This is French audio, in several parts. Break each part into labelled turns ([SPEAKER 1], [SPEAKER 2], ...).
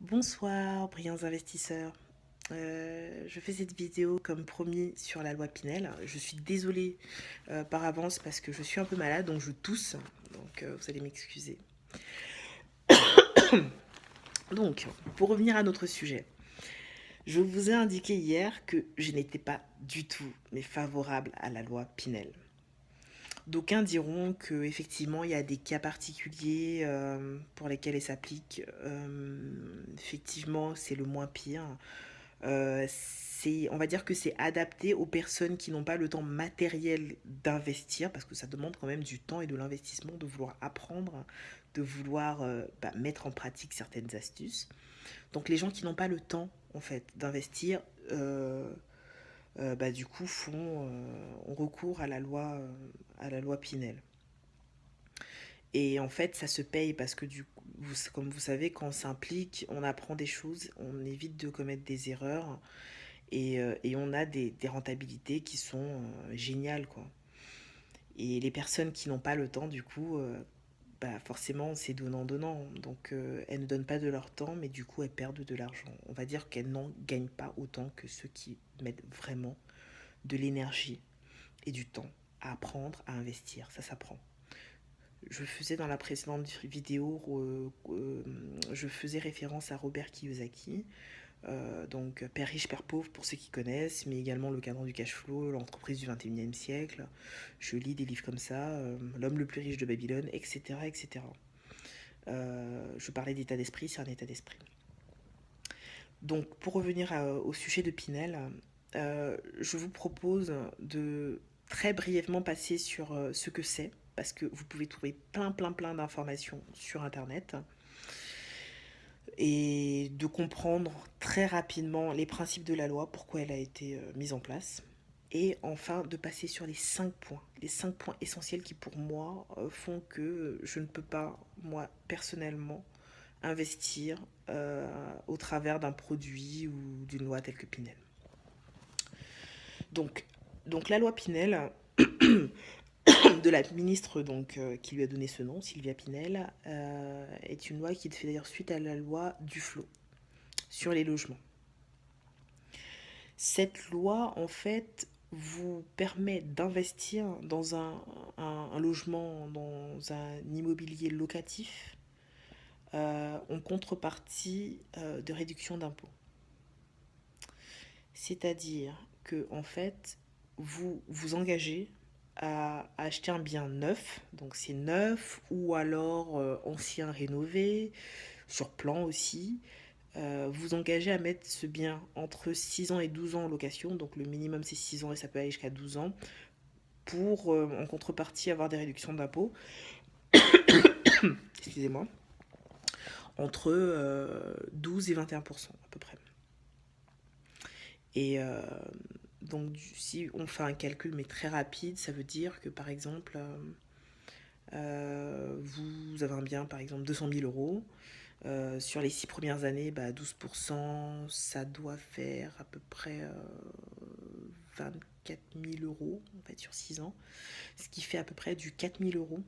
[SPEAKER 1] Bonsoir, brillants investisseurs. Je fais cette vidéo comme promis sur la loi Pinel. Je suis désolée par avance parce que je suis un peu malade, donc je tousse. Donc vous allez m'excuser. Donc, pour revenir à notre sujet, je vous ai indiqué hier que je n'étais pas du tout mais favorable à la loi Pinel. D'aucuns diront que effectivement il y a des cas particuliers pour lesquels elle s'applique. Effectivement, c'est le moins pire. On va dire que c'est adapté aux personnes qui n'ont pas le temps matériel d'investir, parce que ça demande quand même du temps et de l'investissement de vouloir apprendre, de vouloir mettre en pratique certaines astuces. Donc les gens qui n'ont pas le temps en fait d'investir, du coup ont recours à la loi Pinel. Et en fait, ça se paye parce que du coup, comme vous savez, quand on s'implique, on apprend des choses, on évite de commettre des erreurs et on a des rentabilités qui sont géniales, quoi. Et les personnes qui n'ont pas le temps, du coup, forcément, c'est donnant-donnant. Donc, elles ne donnent pas de leur temps, mais du coup, elles perdent de l'argent. On va dire qu'elles n'en gagnent pas autant que ceux qui mettent vraiment de l'énergie et du temps à apprendre, à investir. Ça s'apprend. Je faisais dans la précédente vidéo, je faisais référence à Robert Kiyosaki, donc Père riche, Père pauvre pour ceux qui connaissent, mais également Le cadran du cash flow, l'entreprise du 21e siècle. Je lis des livres comme ça, L'homme le plus riche de Babylone, etc. etc. Je parlais d'état d'esprit, c'est un état d'esprit. Donc pour revenir au sujet de Pinel, je vous propose de très brièvement passer sur ce que c'est, parce que vous pouvez trouver plein d'informations sur Internet, et de comprendre très rapidement les principes de la loi, pourquoi elle a été mise en place. Et enfin, de passer sur les 5 points essentiels qui pour moi font que je ne peux pas, moi personnellement, investir au travers d'un produit ou d'une loi telle que Pinel. Donc, donc la loi Pinel, de la ministre qui lui a donné ce nom, Sylvia Pinel, est une loi qui fait d'ailleurs suite à la loi Duflot sur les logements. Cette loi, en fait, vous permet d'investir dans un logement, dans un immobilier locatif, en contrepartie de réduction d'impôts. C'est-à-dire que, en fait, vous vous engagez à acheter un bien neuf, donc c'est neuf ou alors ancien rénové, sur plan aussi, vous engagez à mettre ce bien entre 6 ans et 12 ans en location, donc le minimum c'est 6 ans et ça peut aller jusqu'à 12 ans, pour en contrepartie avoir des réductions d'impôts, excusez-moi, entre 12 et 21% à peu près. Et donc si on fait un calcul mais très rapide, ça veut dire que par exemple, vous avez un bien par exemple 200 000 euros. Sur les 6 premières années, 12%, ça doit faire à peu près 24 000 euros en fait, sur 6 ans. Ce qui fait à peu près du 4 000 euros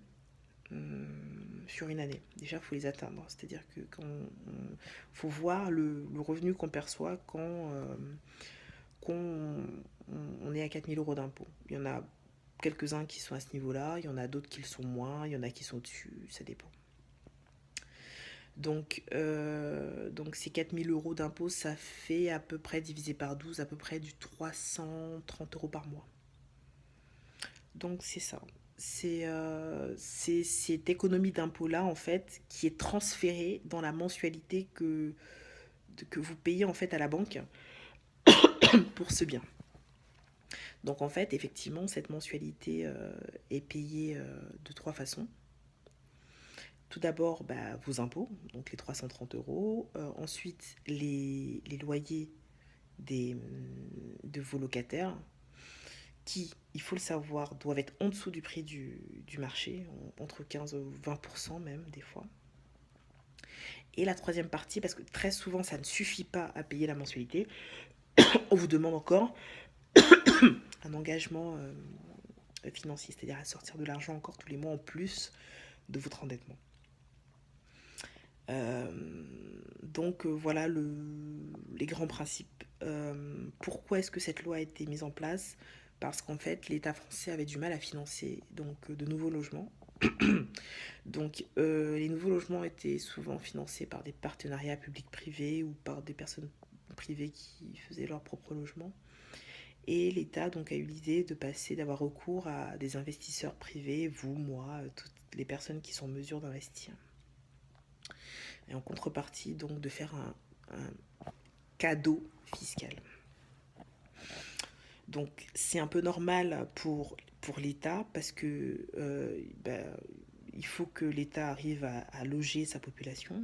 [SPEAKER 1] sur une année. Déjà, il faut les atteindre. C'est-à-dire que faut voir le revenu qu'on perçoit quand on est à 4 000 euros d'impôt. Il y en a quelques-uns qui sont à ce niveau-là, il y en a d'autres qui le sont moins, il y en a qui sont au-dessus, ça dépend. Donc ces 4 000 euros d'impôt, ça fait à peu près, divisé par 12, à peu près du 330 € par mois. Donc c'est ça. C'est cette économie d'impôt-là, en fait, qui est transférée dans la mensualité que vous payez, en fait, à la banque pour ce bien. Donc, en fait, effectivement, cette mensualité est payée de trois façons. Tout d'abord, vos impôts, donc les 330 €. Ensuite, les loyers de vos locataires, qui, il faut le savoir, doivent être en dessous du prix du marché, entre 15 et 20% même, des fois. Et la troisième partie, parce que très souvent, ça ne suffit pas à payer la mensualité, on vous demande encore un engagement financier, c'est-à-dire à sortir de l'argent encore tous les mois en plus de votre endettement. Euh, Donc voilà les grands principes. Pourquoi est-ce que cette loi a été mise en place? Parce qu'en fait, l'État français avait du mal à financer de nouveaux logements. Donc les nouveaux logements étaient souvent financés par des partenariats publics-privés ou par des personnes privées qui faisaient leur propre logement. Et l'État donc a eu l'idée d'avoir recours à des investisseurs privés, vous, moi, toutes les personnes qui sont en mesure d'investir. Et en contrepartie donc de faire un cadeau fiscal. Donc c'est un peu normal pour l'État parce que il faut que l'État arrive à loger sa population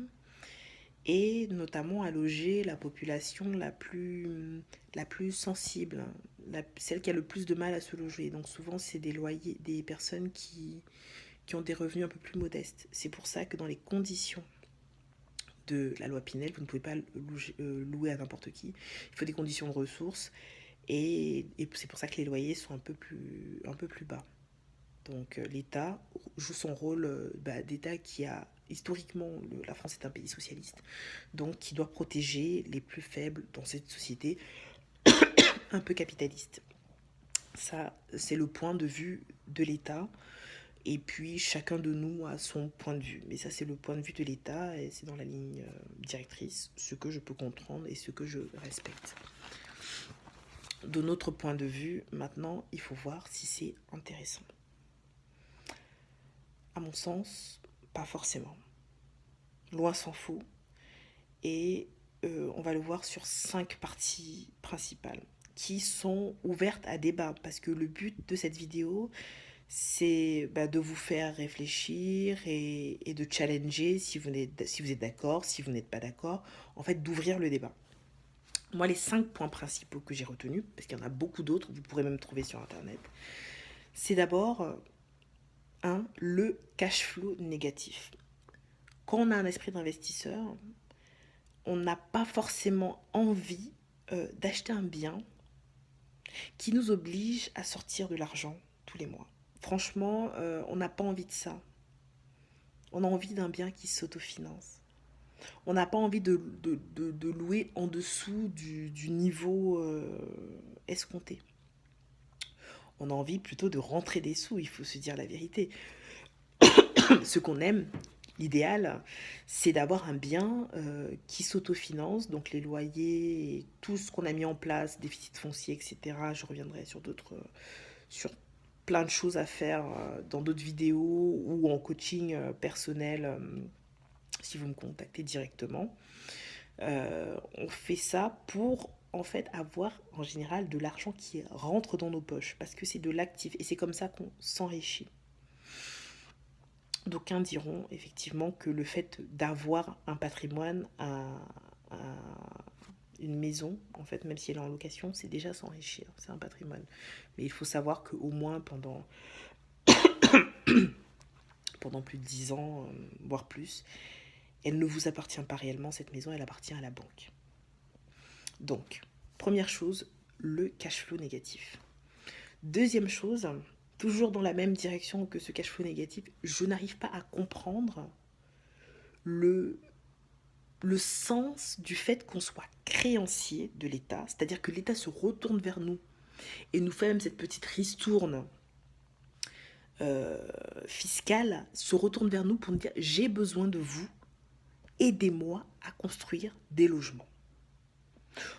[SPEAKER 1] et notamment à loger la population la plus sensible, celle qui a le plus de mal à se loger. Donc souvent c'est des personnes qui ont des revenus un peu plus modestes. C'est pour ça que dans les conditions de la loi Pinel, vous ne pouvez pas louer à n'importe qui. Il faut des conditions de ressources et c'est pour ça que les loyers sont un peu plus bas. Donc l'État joue son rôle d'État qui a historiquement, la France est un pays socialiste, donc qui doit protéger les plus faibles dans cette société un peu capitaliste. Ça, c'est le point de vue de l'État. Et puis chacun de nous a son point de vue. Mais ça, c'est le point de vue de l'État et c'est dans la ligne directrice, ce que je peux comprendre et ce que je respecte. De notre point de vue, maintenant, il faut voir si c'est intéressant. À mon sens, pas forcément. Loin s'en faut. Et on va le voir sur 5 parties principales qui sont ouvertes à débat. Parce que le but de cette vidéo, c'est de vous faire réfléchir et de challenger si vous êtes d'accord, si vous n'êtes pas d'accord, en fait d'ouvrir le débat. Moi, les 5 points principaux que j'ai retenus, parce qu'il y en a beaucoup d'autres, vous pourrez même trouver sur Internet, c'est d'abord, le cash flow négatif. Quand on a un esprit d'investisseur, on n'a pas forcément envie d'acheter un bien qui nous oblige à sortir de l'argent tous les mois. Franchement, on n'a pas envie de ça. On a envie d'un bien qui s'autofinance. On n'a pas envie de louer en dessous du niveau escompté. On a envie plutôt de rentrer des sous, il faut se dire la vérité. Ce qu'on aime, l'idéal, c'est d'avoir un bien qui s'autofinance, donc les loyers, tout ce qu'on a mis en place, déficit foncier, etc. Je reviendrai sur plein de choses à faire dans d'autres vidéos ou en coaching personnel si vous me contactez directement. On fait ça pour en fait avoir en général de l'argent qui rentre dans nos poches parce que c'est de l'actif et c'est comme ça qu'on s'enrichit. D'aucuns diront effectivement que le fait d'avoir un patrimoine, une maison, en fait, même si elle est en location, c'est déjà s'enrichir, c'est un patrimoine. Mais il faut savoir qu'au moins pendant plus de 10 ans, voire plus, elle ne vous appartient pas réellement, cette maison, elle appartient à la banque. Donc, première chose, le cash flow négatif. Deuxième chose, toujours dans la même direction que ce cash flow négatif, je n'arrive pas à comprendre le sens du fait qu'on soit créancier de l'État, c'est-à-dire que l'État se retourne vers nous et nous fait même cette petite ristourne fiscale, se retourne vers nous pour nous dire « j'ai besoin de vous, aidez-moi à construire des logements ».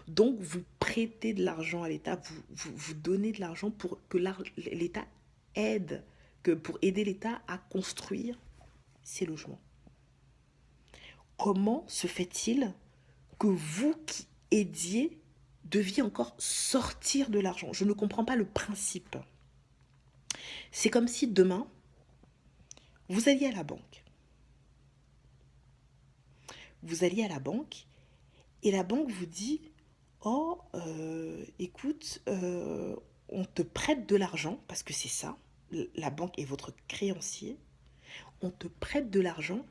[SPEAKER 1] Donc vous prêtez de l'argent à l'État, vous donnez de l'argent pour que l'État aide, pour aider l'État à construire ces logements. Comment se fait-il que vous qui aidiez deviez encore sortir de l'argent? Je ne comprends pas le principe. C'est comme si demain, vous alliez à la banque. Vous alliez à la banque et la banque vous dit « Oh, écoute, on te prête de l'argent, parce que c'est ça, la banque est votre créancier, on te prête de l'argent,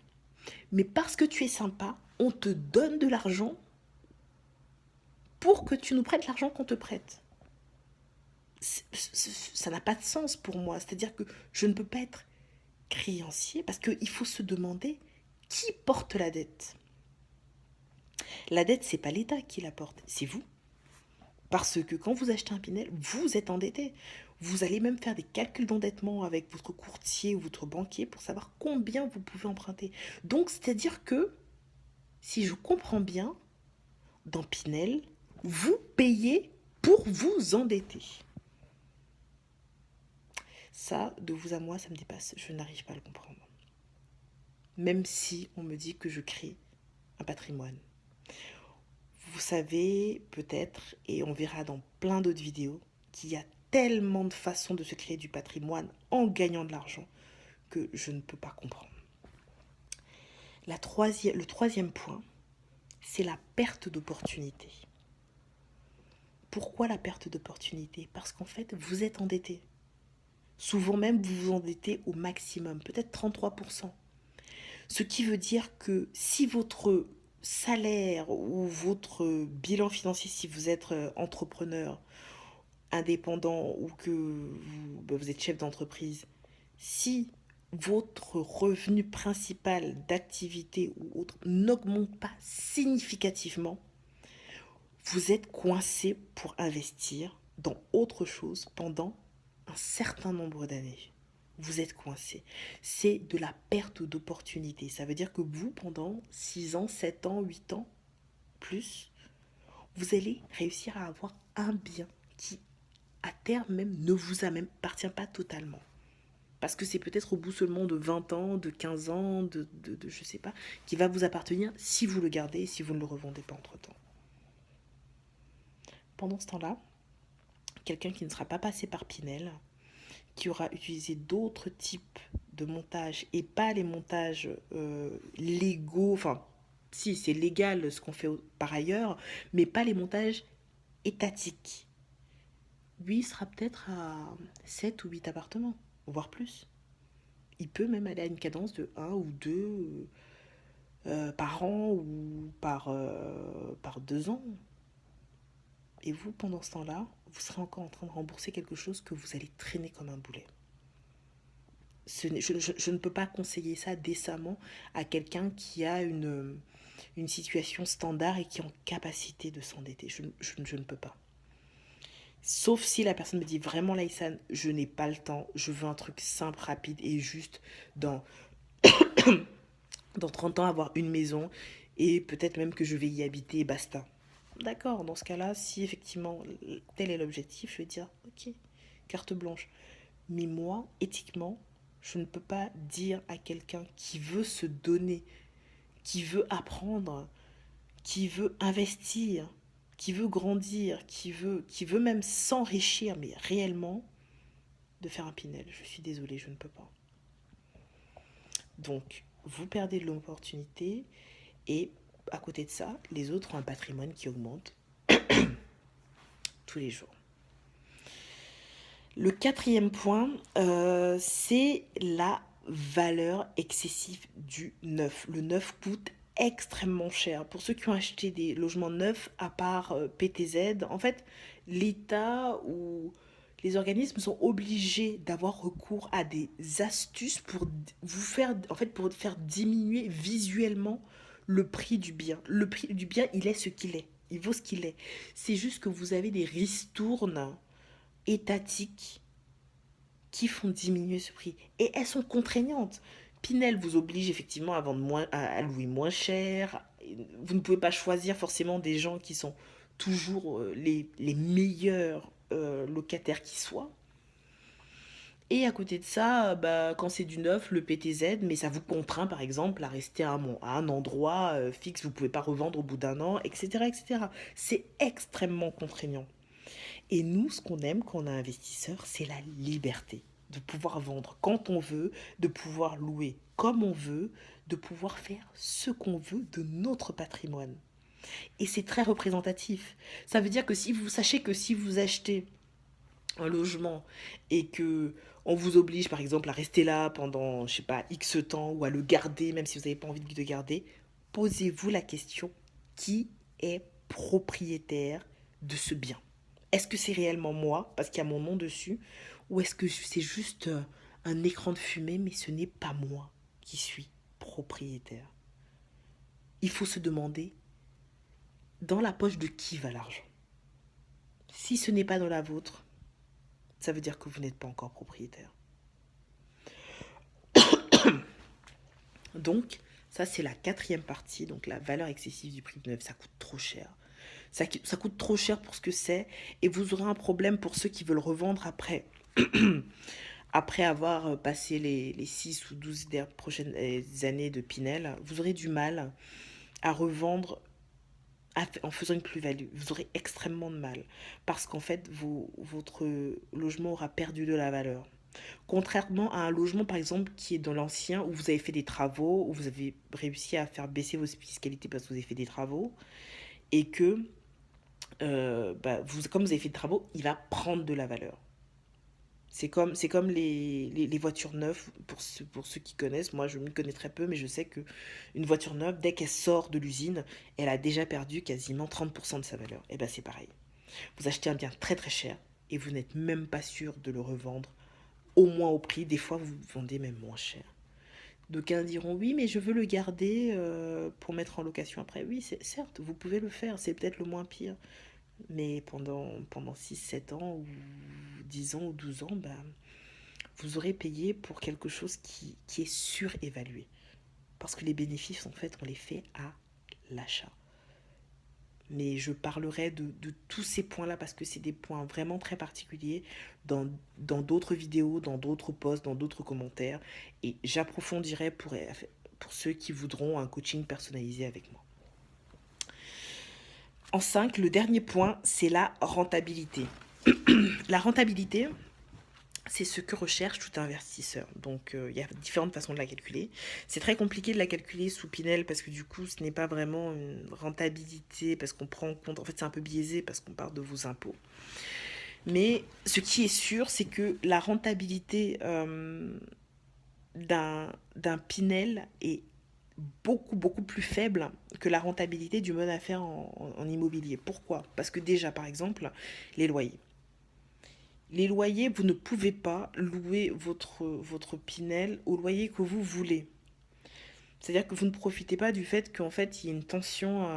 [SPEAKER 1] mais parce que tu es sympa, on te donne de l'argent pour que tu nous prêtes l'argent qu'on te prête. » Ça n'a pas de sens pour moi. C'est-à-dire que je ne peux pas être créancier parce qu'il faut se demander qui porte la dette. La dette, c'est pas l'État qui la porte, c'est vous. Parce que quand vous achetez un Pinel, vous êtes endetté. Vous allez même faire des calculs d'endettement avec votre courtier ou votre banquier pour savoir combien vous pouvez emprunter. Donc, c'est-à-dire que, si je comprends bien, dans Pinel, vous payez pour vous endetter. Ça, de vous à moi, ça me dépasse. Je n'arrive pas à le comprendre. Même si on me dit que je crée un patrimoine. Vous savez peut-être, et on verra dans plein d'autres vidéos, qu'il y a tellement de façons de se créer du patrimoine en gagnant de l'argent que je ne peux pas comprendre. Le troisième point, c'est la perte d'opportunité. Pourquoi la perte d'opportunité? Parce qu'en fait, vous êtes endetté. Souvent même, vous vous endettez au maximum, peut-être 33%. Ce qui veut dire que si votre salaire ou votre bilan financier, si vous êtes entrepreneur, indépendant ou que vous êtes chef d'entreprise, si votre revenu principal d'activité ou autre n'augmente pas significativement, vous êtes coincé pour investir dans autre chose pendant un certain nombre d'années. Vous êtes coincé. C'est de la perte d'opportunité. Ça veut dire que vous, pendant 6 ans, 7 ans, 8 ans, plus, vous allez réussir à avoir un bien qui, à terme même, ne vous appartient pas totalement. Parce que c'est peut-être au bout seulement de 20 ans, de 15 ans, de je sais pas, qui va vous appartenir si vous le gardez et si vous ne le revendez pas entre-temps. Pendant ce temps-là, quelqu'un qui ne sera pas passé par Pinel, qui aura utilisé d'autres types de montages et pas les montages légaux, enfin, si c'est légal ce qu'on fait par ailleurs, mais pas les montages étatiques. Lui, il sera peut-être à 7 ou 8 appartements, voire plus. Il peut même aller à une cadence de 1 ou 2 par an ou par 2 ans. Et vous, pendant ce temps-là, vous serez encore en train de rembourser quelque chose que vous allez traîner comme un boulet. Je ne peux pas conseiller ça décemment à quelqu'un qui a une situation standard et qui est en capacité de s'endetter. Je ne peux pas. Sauf si la personne me dit vraiment, Laïssane, je n'ai pas le temps, je veux un truc simple, rapide et juste dans 30 ans avoir une maison et peut-être même que je vais y habiter et basta. D'accord, dans ce cas-là, si effectivement tel est l'objectif, je vais dire ok, carte blanche. Mais moi, éthiquement, je ne peux pas dire à quelqu'un qui veut se donner, qui veut apprendre, qui veut investir, qui veut grandir, qui veut même s'enrichir, mais réellement, de faire un Pinel. Je suis désolée, je ne peux pas. Donc, vous perdez de l'opportunité et à côté de ça, les autres ont un patrimoine qui augmente tous les jours. Le quatrième point, c'est la valeur excessive du neuf. Le neuf coûte extrêmement cher. Pour ceux qui ont acheté des logements neufs, à part PTZ, en fait, l'État ou les organismes sont obligés d'avoir recours à des astuces pour vous faire, en fait, pour faire diminuer visuellement le prix du bien. Le prix du bien, il est ce qu'il est. Il vaut ce qu'il est. C'est juste que vous avez des ristournes étatiques qui font diminuer ce prix. Et elles sont contraignantes. Pinel vous oblige effectivement à, vendre moins, à louer moins cher. Vous ne pouvez pas choisir forcément des gens qui sont toujours les meilleurs locataires qui soient. Et à côté de ça, quand c'est du neuf, le PTZ, mais ça vous contraint par exemple à rester à un endroit fixe, vous ne pouvez pas revendre au bout d'un an, etc. etc. C'est extrêmement contraignant. Et nous, ce qu'on aime quand on est investisseur, c'est la liberté de pouvoir vendre quand on veut, de pouvoir louer comme on veut, de pouvoir faire ce qu'on veut de notre patrimoine. Et c'est très représentatif. Ça veut dire que si vous sachez que si vous achetez un logement et que on vous oblige par exemple à rester là pendant, je sais pas, X temps ou à le garder même si vous n'avez pas envie de le garder, posez-vous la question, qui est propriétaire de ce bien? Est-ce que c'est réellement moi, parce qu'il y a mon nom dessus, ou est-ce que c'est juste un écran de fumée, mais ce n'est pas moi qui suis propriétaire? Il faut se demander Dans la poche de qui va l'argent? Si ce n'est pas dans la vôtre, ça veut dire que vous n'êtes pas encore propriétaire. Donc, ça c'est la quatrième partie, donc la valeur excessive du prix de neuf, ça coûte trop cher. Ça coûte trop cher pour ce que c'est, et vous aurez un problème pour ceux qui veulent revendre après. Après avoir passé les 6 ou 12 prochaines années de Pinel, vous aurez du mal à revendre en faisant une plus-value. Vous aurez extrêmement de mal parce qu'en fait, votre logement aura perdu de la valeur. Contrairement à un logement, par exemple, qui est dans l'ancien, où vous avez fait des travaux, où vous avez réussi à faire baisser vos fiscalités parce que vous avez fait des travaux, et que, comme vous avez fait des travaux, il va prendre de la valeur. C'est comme les voitures neuves, pour ceux qui connaissent. Moi, je m'y connais très peu, mais je sais que une voiture neuve, dès qu'elle sort de l'usine, elle a déjà perdu quasiment 30% de sa valeur. Et bien, c'est pareil. Vous achetez un bien très très cher et vous n'êtes même pas sûr de le revendre au moins au prix. Des fois, vous vendez même moins cher. D'aucuns diront oui, mais je veux le garder pour mettre en location après. Oui, certes, vous pouvez le faire, c'est peut-être le moins pire. Mais pendant 6 7 ans, ou 10 ans, ou 12 ans, bah, vous aurez payé pour quelque chose qui est surévalué. Parce que les bénéfices, en fait, on les fait à l'achat. Mais je parlerai de tous ces points-là parce que c'est des points vraiment très particuliers dans d'autres vidéos, dans d'autres posts, dans d'autres commentaires. Et j'approfondirai pour ceux qui voudront un coaching personnalisé avec moi. En 5, le dernier point, c'est la rentabilité. La rentabilité, c'est ce que recherche tout investisseur. Donc, il y a différentes façons de la calculer. C'est très compliqué de la calculer sous Pinel parce que du coup, ce n'est pas vraiment une rentabilité parce qu'on prend en compte. En fait, c'est un peu biaisé parce qu'on parle de vos impôts. Mais ce qui est sûr, c'est que la rentabilité d'un Pinel est beaucoup plus faible que la rentabilité du mode à faire en immobilier. Pourquoi? Parce que déjà, par exemple, les loyers. Les loyers, vous ne pouvez pas louer votre Pinel au loyer que vous voulez. C'est-à-dire que vous ne profitez pas du fait qu'en fait, il y a une tension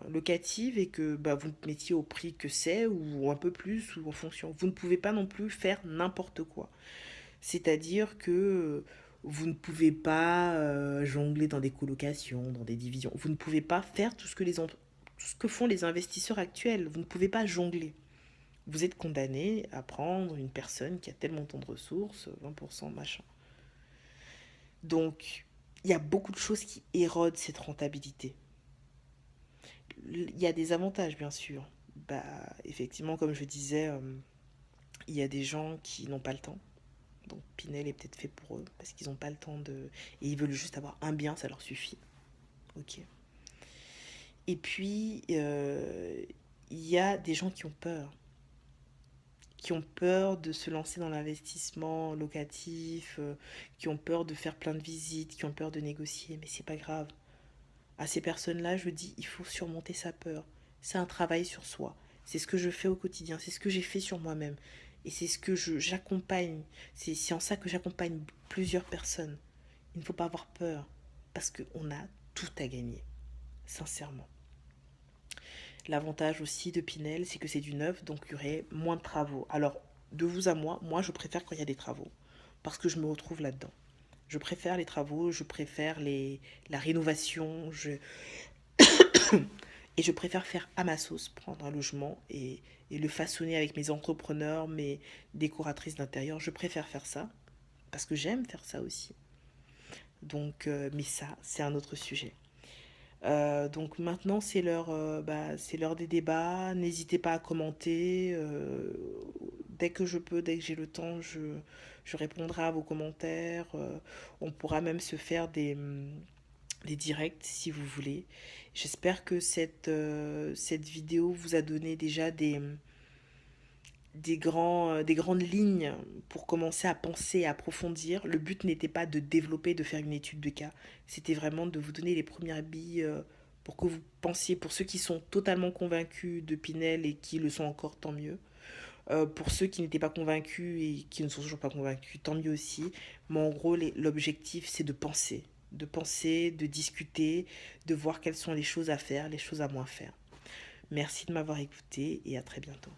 [SPEAKER 1] locative et que vous le mettiez au prix que c'est ou un peu plus ou en fonction. Vous ne pouvez pas non plus faire n'importe quoi. C'est-à-dire que vous ne pouvez pas jongler dans des colocations, dans des divisions. Vous ne pouvez pas faire tout ce que font les investisseurs actuels. Vous ne pouvez pas jongler. Vous êtes condamné à prendre une personne qui a tel montant de ressources, 20%, machin. Donc, il y a beaucoup de choses qui érodent cette rentabilité. Il y a des avantages, bien sûr. Effectivement, comme je disais, il y a des gens qui n'ont pas le temps. Donc, Pinel est peut-être fait pour eux, parce qu'ils n'ont pas le temps de... Et ils veulent juste avoir un bien, ça leur suffit. Ok. Et puis, il y a des gens qui ont peur. Qui ont peur de se lancer dans l'investissement locatif, qui ont peur de faire plein de visites, qui ont peur de négocier, mais c'est pas grave. À ces personnes-là, je dis, il faut surmonter sa peur. C'est un travail sur soi. C'est ce que je fais au quotidien, c'est ce que j'ai fait sur moi-même. Et c'est ce que j'accompagne. C'est en ça que j'accompagne plusieurs personnes. Il ne faut pas avoir peur, parce qu'on a tout à gagner, sincèrement. L'avantage aussi de Pinel, c'est que c'est du neuf, donc il y aurait moins de travaux. Alors, de vous à moi, je préfère quand il y a des travaux, parce que je me retrouve là-dedans. Je préfère les travaux, je préfère la rénovation, et je préfère faire à ma sauce, prendre un logement et le façonner avec mes entrepreneurs, mes décoratrices d'intérieur. Je préfère faire ça, parce que j'aime faire ça aussi. Donc, mais ça, c'est un autre sujet. Donc maintenant, c'est l'heure des débats. N'hésitez pas à commenter. Dès que je peux, dès que j'ai le temps, je répondrai à vos commentaires. On pourra même se faire des directs si vous voulez. J'espère que cette vidéo vous a donné déjà des grandes lignes pour commencer à penser et approfondir. Le but n'était pas de développer, de faire une étude de cas. C'était vraiment de vous donner les premières billes pour que vous pensiez, pour ceux qui sont totalement convaincus de Pinel et qui le sont encore, tant mieux. Pour ceux qui n'étaient pas convaincus et qui ne sont toujours pas convaincus, tant mieux aussi. Mais en gros, l'objectif, c'est de penser. De penser, de discuter, de voir quelles sont les choses à faire, les choses à moins faire. Merci de m'avoir écouté et à très bientôt.